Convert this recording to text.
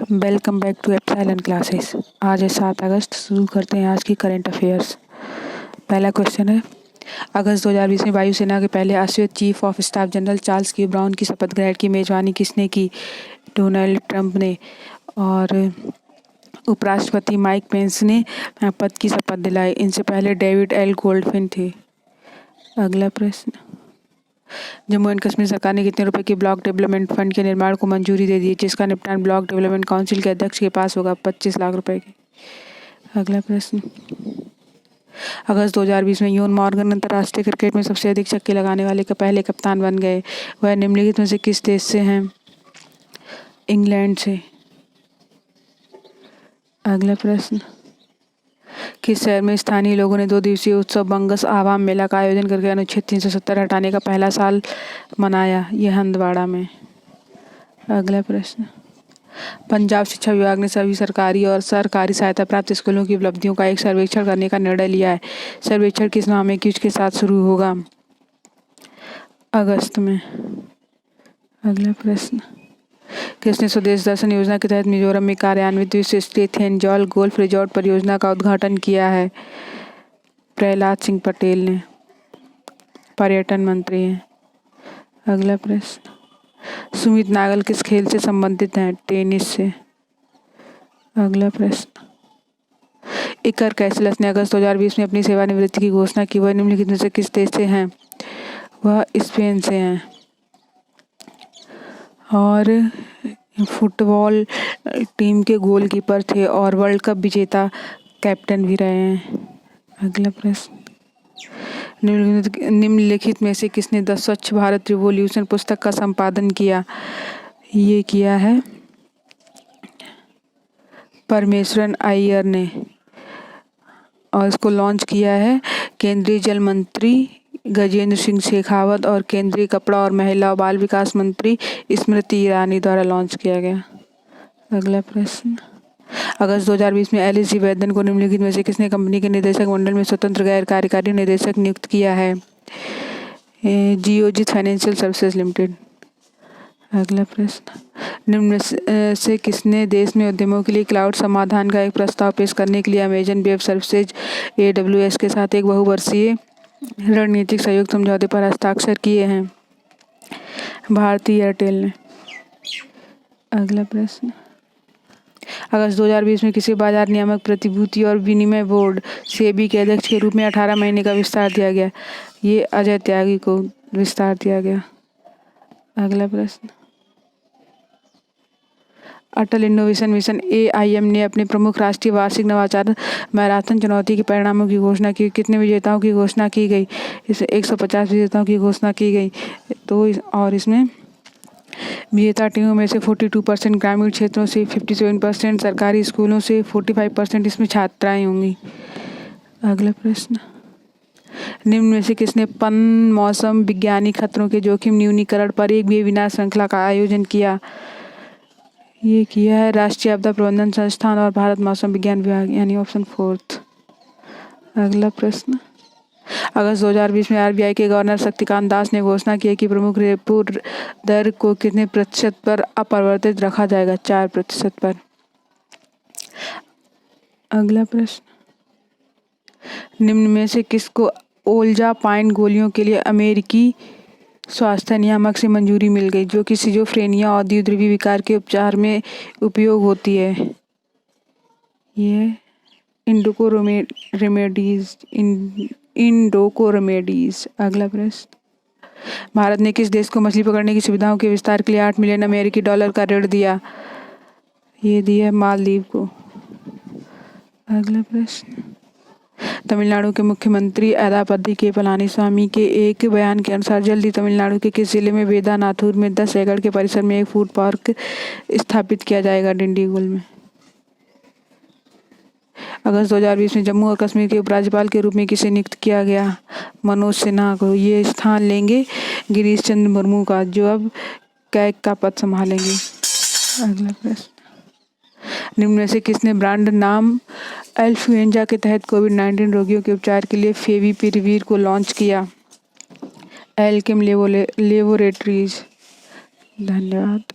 Welcome back to Epsilon classes. आज है 7 अगस्त। शुरू करते हैं आज की करंट अफेयर्स। पहला क्वेश्चन है, अगस्त 2020 में वायुसेना के पहले अश्वत्थ chief of staff general Charles के ब्राउन की शपथ ग्रहण की मेजबानी किसने की? डोनाल्ड ट्रंप ने। और उपराष्ट्रपति माइक पेंस ने पद की शपथ दिलाई। इनसे पहले डेविड एल गोल्डफिन थे। अगला प्रश्न, जम्मू एंड कश्मीर सरकार ने कितने रुपए के ब्लॉक डेवलपमेंट फंड के निर्माण को मंजूरी दे दी, जिसका निपटान ब्लॉक डेवलपमेंट काउंसिल के अध्यक्ष के पास होगा? 25 लाख रुपए के। अगला प्रश्न, अगस्त 2020 में यून मॉर्गन अंतर्राष्ट्रीय क्रिकेट में सबसे अधिक छक्के लगाने वाले के पहले कप्तान बन गए। वह निम्नलिखित में से किस देश से हैं? इंग्लैंड से। अगला प्रश्न, किस शहर में स्थानीय लोगों ने 2 दिवसीय उत्सव बंगस आवाम मेला का आयोजन करके अनुच्छेद 370 हटाने का पहला साल मनाया? यह हंदवाड़ा में। अगला प्रश्न, पंजाब शिक्षा विभाग ने सभी सरकारी और सरकारी सहायता प्राप्त स्कूलों की उपलब्धियों का एक सर्वेक्षण करने का निर्णय लिया है। सर्वेक्षण किस माह में के साथ शुरू होगा? अगस्त में। अगला प्रश्न, किसने स्वदेश दर्शन योजना के तहत मिजोरम में कार्यान्वित विश्व स्तरीय थेनजौल गोल्फ रिजॉर्ट परियोजना का उद्घाटन किया है? प्रहलाद सिंह पटेल ने। पर्यटन मंत्री हैं। अगला प्रश्न, सुमित नागल किस खेल से संबंधित हैं? टेनिस से। अगला प्रश्न, इकर कैसिलस ने अगस्त 2020 में अपनी सेवानिवृत्ति की घोषणा की। वह निम्नलिखित में से किस देश से हैं? वह स्पेन से हैं और फुटबॉल टीम के गोलकीपर थे और वर्ल्ड कप विजेता कैप्टन भी रहे हैं। अगला प्रश्न, निम्नलिखित में से किसने द स्वच्छ भारत रिवॉल्यूशन पुस्तक का संपादन किया? ये किया है परमेश्वरन अय्यर ने और इसको लॉन्च किया है केंद्रीय जल मंत्री गजेंद्र सिंह शेखावत और केंद्रीय कपड़ा और महिला और बाल विकास मंत्री स्मृति ईरानी द्वारा लॉन्च किया गया। अगला प्रश्न, अगस्त 2020 में एल.एस.जी. वैद्यन को निम्नलिखित में से किसने कंपनी के निदेशक मंडल में स्वतंत्र गैर कार्यकारी निदेशक नियुक्त किया है? Geojit financial services limited. अगला प्रश्न, निम्न में से किसने देश में उद्यमों के लिए क्लाउड समाधान का एक प्रस्ताव पेश करने के लिए अमेजन वेब सर्विसेज AWS के साथ एक बहुवर्षीय रणनीतिक सहयोग समझौते पर हस्ताक्षर किए हैं? भारती एयरटेल ने। अगला प्रश्न, अगस्त 2020 में किसी बाजार नियामक प्रतिभूति और विनिमय बोर्ड सेबी के अध्यक्ष के रूप में 18 महीने का विस्तार दिया गया? ये अजय त्यागी को विस्तार दिया गया। अगला प्रश्न, अटल इनोवेशन मिशन AIM ने अपने प्रमुख राष्ट्रीय वार्षिक नवाचार मैराथन चुनौती के परिणामों की घोषणा की। कितने विजेताओं की घोषणा की गई? इसे 150 विजेताओं की घोषणा की गई। और इसमें विजेता टीमों में से 42% ग्रामीण क्षेत्रों से, 57% सरकारी स्कूलों से, 45% इसमें छात्राएं होंगी। अगला प्रश्न, निम्न में से किसने मौसम विज्ञानी खतरों के जोखिम न्यूनीकरण पर एक वेबिनार श्रृंखला का आयोजन किया? ये किया है राष्ट्रीय आपदा प्रबंधन संस्थान और भारत मौसम विज्ञान विभाग, यानी ऑप्शन 4। अगला प्रश्न, अगस्त 2020 में RBI के गवर्नर शक्तिकांत दास ने घोषणा की कि प्रमुख रेपो दर को कितने प्रतिशत पर अपरिवर्तित रखा जाएगा? 4% पर। अगला प्रश्न, निम्न में से किसको ओल्जापाइन गोलियों के लिए अमेरिकी स्वास्थ्य नियामक से मंजूरी मिल गई, जो कि सिजोफ्रेनिया और द्विध्रुवी विकार के उपचार में उपयोग होती है? ये इंडोको रेमेडीज। अगला प्रश्न, भारत ने किस देश को मछली पकड़ने की सुविधाओं के विस्तार के लिए $8 मिलियन का ऋण दिया? ये दिया मालदीव को। अगला प्रश्न, तमिलनाडु के मुख्यमंत्री एदापदी के पलानीस्वामी के एक बयान के अनुसार जल्द ही तमिलनाडु के किस जिले में वेदानाथुर में 10 एकड़ के परिसर में एक फूड पार्क स्थापित किया जाएगा? डिंडीगुल में। अगस्त 2020 में जम्मू और कश्मीर के उपराज्यपाल के रूप में किसे नियुक्त किया गया? मनोज सिन्हा को। ये स्थान लेंगे गिरीश चंद्र मुर्मू का, जो अब कैग का पद संभालेंगे। अगला प्रश्न, निम्न में से किसने ब्रांड नाम इन्फ्लुएंजा के तहत कोविड-19 रोगियों के उपचार के लिए फेविपिरावीर को लॉन्च किया? एल्केम लेबोरेटरीज। धन्यवाद।